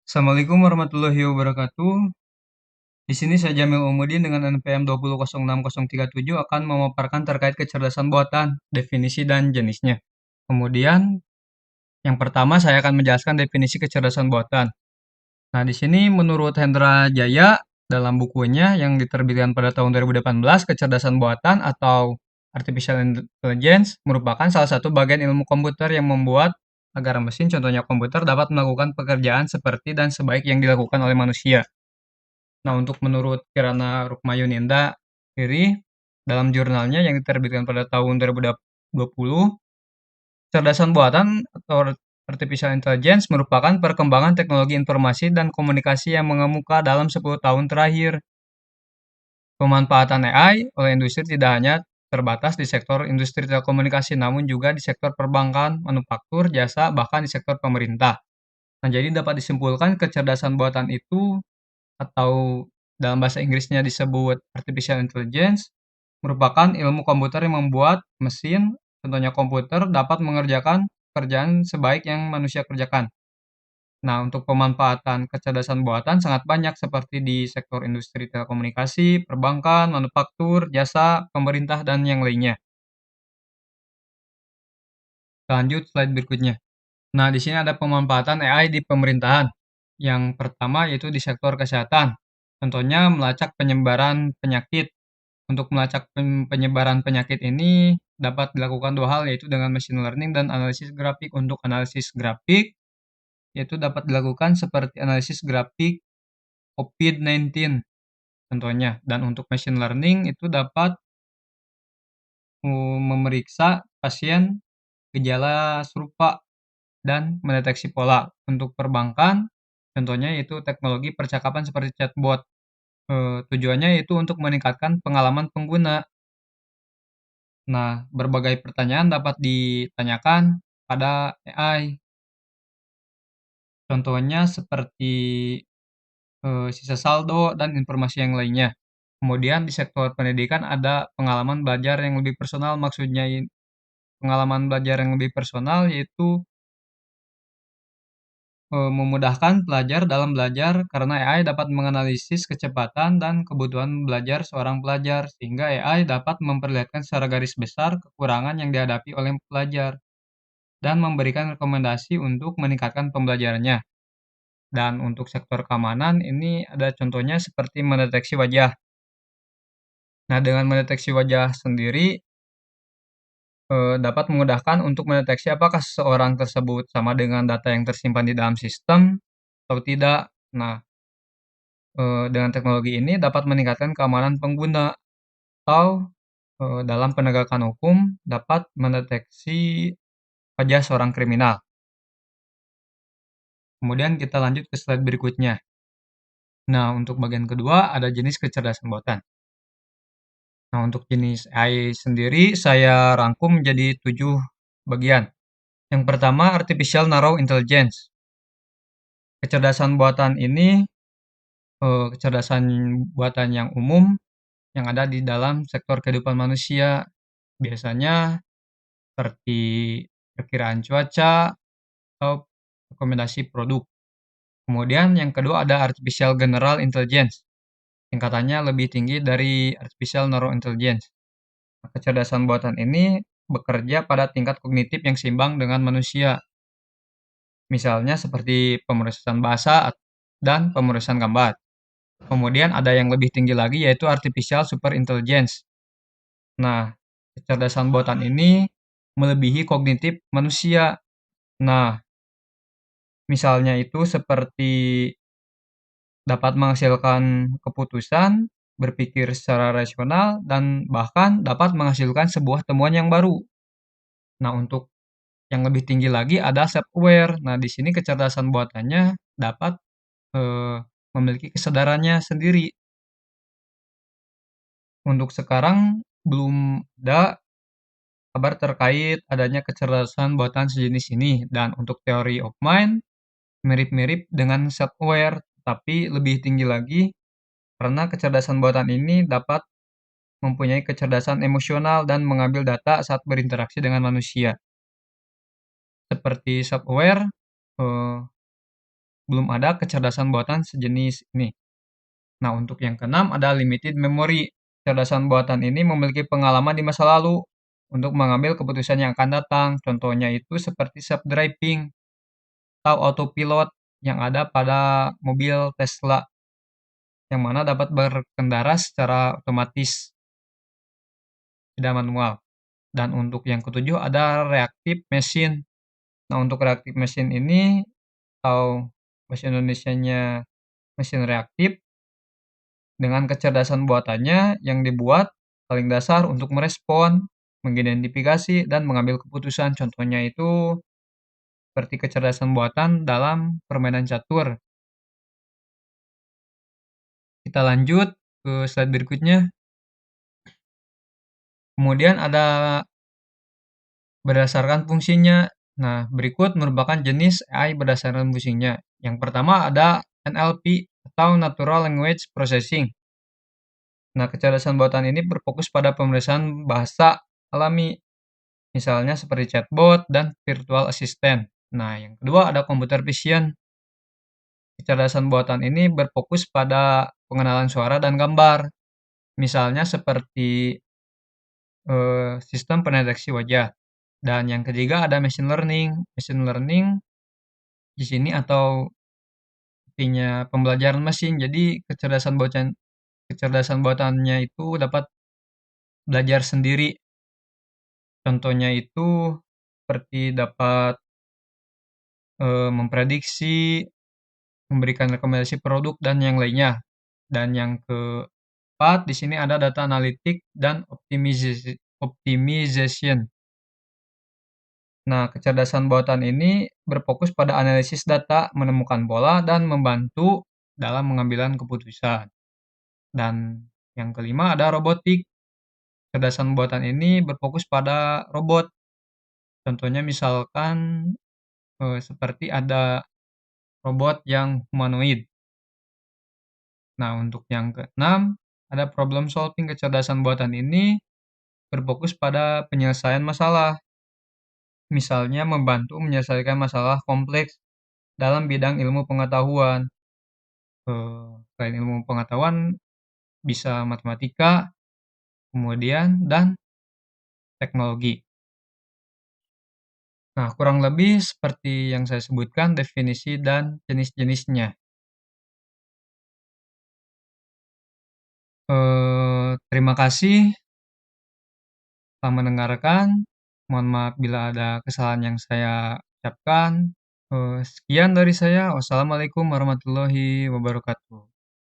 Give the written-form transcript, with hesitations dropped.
Assalamualaikum warahmatullahi wabarakatuh. Di sini saya Jamil Umudin dengan NPM 2006037 akan memaparkan terkait kecerdasan buatan, definisi dan jenisnya. Kemudian, yang pertama saya akan menjelaskan definisi kecerdasan buatan. Nah, di sini menurut Hendra Jaya dalam bukunya yang diterbitkan pada tahun 2018, kecerdasan buatan atau artificial intelligence merupakan salah satu bagian ilmu komputer yang membuat agar mesin, contohnya komputer, dapat melakukan pekerjaan seperti dan sebaik yang dilakukan oleh manusia. Nah, untuk menurut Kirana Rukmayuninda sendiri, dalam jurnalnya yang diterbitkan pada tahun 2020, kecerdasan buatan atau artificial intelligence merupakan perkembangan teknologi informasi dan komunikasi yang mengemuka dalam 10 tahun terakhir. Pemanfaatan AI oleh industri tidak hanya terbatas di sektor industri telekomunikasi, namun juga di sektor perbankan, manufaktur, jasa, bahkan di sektor pemerintah. Nah, jadi dapat disimpulkan kecerdasan buatan itu atau dalam bahasa Inggrisnya disebut artificial intelligence, merupakan ilmu komputer yang membuat mesin, contohnya komputer, dapat mengerjakan pekerjaan sebaik yang manusia kerjakan. Nah, untuk pemanfaatan kecerdasan buatan sangat banyak seperti di sektor industri telekomunikasi, perbankan, manufaktur, jasa, pemerintah, dan yang lainnya. Lanjut slide berikutnya. Nah, di sini ada pemanfaatan AI di pemerintahan. Yang pertama yaitu di sektor kesehatan. Contohnya melacak penyebaran penyakit. Untuk melacak penyebaran penyakit ini dapat dilakukan dua hal, yaitu dengan machine learning dan analisis grafik. Untuk analisis grafik, yaitu dapat dilakukan seperti analisis grafik COVID-19 contohnya. Dan untuk machine learning itu dapat memeriksa pasien gejala serupa dan mendeteksi pola. Untuk perbankan, contohnya yaitu teknologi percakapan seperti chatbot. Tujuannya yaitu untuk meningkatkan pengalaman pengguna. Nah, berbagai pertanyaan dapat ditanyakan pada AI. Contohnya seperti sisa saldo dan informasi yang lainnya. Kemudian di sektor pendidikan ada pengalaman belajar yang lebih personal. Maksudnya pengalaman belajar yang lebih personal yaitu memudahkan pelajar dalam belajar karena AI dapat menganalisis kecepatan dan kebutuhan belajar seorang pelajar, sehingga AI dapat memperlihatkan secara garis besar kekurangan yang dihadapi oleh pelajar dan memberikan rekomendasi untuk meningkatkan pembelajarannya. Dan untuk sektor keamanan ini ada contohnya seperti mendeteksi wajah. Nah, dengan mendeteksi wajah sendiri dapat memudahkan untuk mendeteksi apakah seseorang tersebut sama dengan data yang tersimpan di dalam sistem atau tidak. Nah, dengan teknologi ini dapat meningkatkan keamanan pengguna atau dalam penegakan hukum dapat mendeteksi wajah seorang kriminal. Kemudian kita lanjut ke slide berikutnya. Nah, untuk bagian kedua ada jenis kecerdasan buatan. Nah, untuk jenis AI sendiri saya rangkum menjadi 7 bagian. Yang pertama, Artificial Narrow Intelligence. Kecerdasan buatan ini kecerdasan buatan yang umum yang ada di dalam sektor kehidupan manusia. Biasanya seperti perkiraan cuaca atau rekomendasi produk. Kemudian yang kedua ada Artificial General Intelligence. Tingkatannya lebih tinggi dari Artificial Narrow Intelligence. Kecerdasan buatan ini bekerja pada tingkat kognitif yang seimbang dengan manusia. Misalnya seperti pemrosesan bahasa dan pemrosesan gambar. Kemudian ada yang lebih tinggi lagi yaitu Artificial Super Intelligence. Nah, kecerdasan buatan ini melebihi kognitif manusia. Nah, misalnya itu seperti dapat menghasilkan keputusan, berpikir secara rasional, dan bahkan dapat menghasilkan sebuah temuan yang baru. Nah, untuk yang lebih tinggi lagi ada self-aware. Nah, di sini kecerdasan buatannya dapat eh, memiliki kesadarannya sendiri. Untuk sekarang belum ada kabar terkait adanya kecerdasan buatan sejenis ini. Dan untuk teori of mind mirip-mirip dengan self-aware, tapi lebih tinggi lagi karena kecerdasan buatan ini dapat mempunyai kecerdasan emosional dan mengambil data saat berinteraksi dengan manusia. Seperti self-aware, belum ada kecerdasan buatan sejenis ini. Nah, untuk yang keenam ada limited memory. Kecerdasan buatan ini memiliki pengalaman di masa lalu untuk mengambil keputusan yang akan datang. Contohnya itu seperti self-driving atau autopilot yang ada pada mobil Tesla, yang mana dapat berkendara secara otomatis, tidak manual. Dan untuk yang ketujuh ada reactive machine. Nah, untuk reactive machine ini atau bahasa Indonesianya mesin reaktif dengan kecerdasan buatannya yang dibuat paling dasar untuk merespon, mengidentifikasi, dan mengambil keputusan. Contohnya itu seperti kecerdasan buatan dalam permainan catur. Kita lanjut ke slide berikutnya. Kemudian ada berdasarkan fungsinya. Nah, berikut merupakan jenis AI berdasarkan fungsinya. Yang pertama ada NLP atau Natural Language Processing. Nah, kecerdasan buatan ini berfokus pada pemeriksaan bahasa alami, misalnya seperti chatbot dan virtual assistant. Nah, yang kedua ada computer vision. Kecerdasan buatan ini berfokus pada pengenalan suara dan gambar, misalnya seperti sistem pendeteksi wajah. Dan yang ketiga ada machine learning. Machine learning di sini atau artinya pembelajaran mesin. Jadi kecerdasan buatannya itu dapat belajar sendiri. Contohnya itu seperti dapat memprediksi, memberikan rekomendasi produk dan yang lainnya. Dan yang keempat di sini ada data analitik dan optimization. Nah, kecerdasan buatan ini berfokus pada analisis data, menemukan pola, dan membantu dalam pengambilan keputusan. Dan yang kelima ada robotik. Kecerdasan buatan ini berfokus pada robot. Contohnya misalkan seperti ada robot yang humanoid. Nah, untuk yang keenam, ada problem solving. Kecerdasan buatan ini berfokus pada penyelesaian masalah. Misalnya membantu menyelesaikan masalah kompleks dalam bidang ilmu pengetahuan. Selain ilmu pengetahuan, bisa matematika, kemudian, dan teknologi. Nah, kurang lebih seperti yang saya sebutkan definisi dan jenis-jenisnya. Terima kasih telah mendengarkan. Mohon maaf bila ada kesalahan yang saya ucapkan. Sekian dari saya. Wassalamualaikum warahmatullahi wabarakatuh.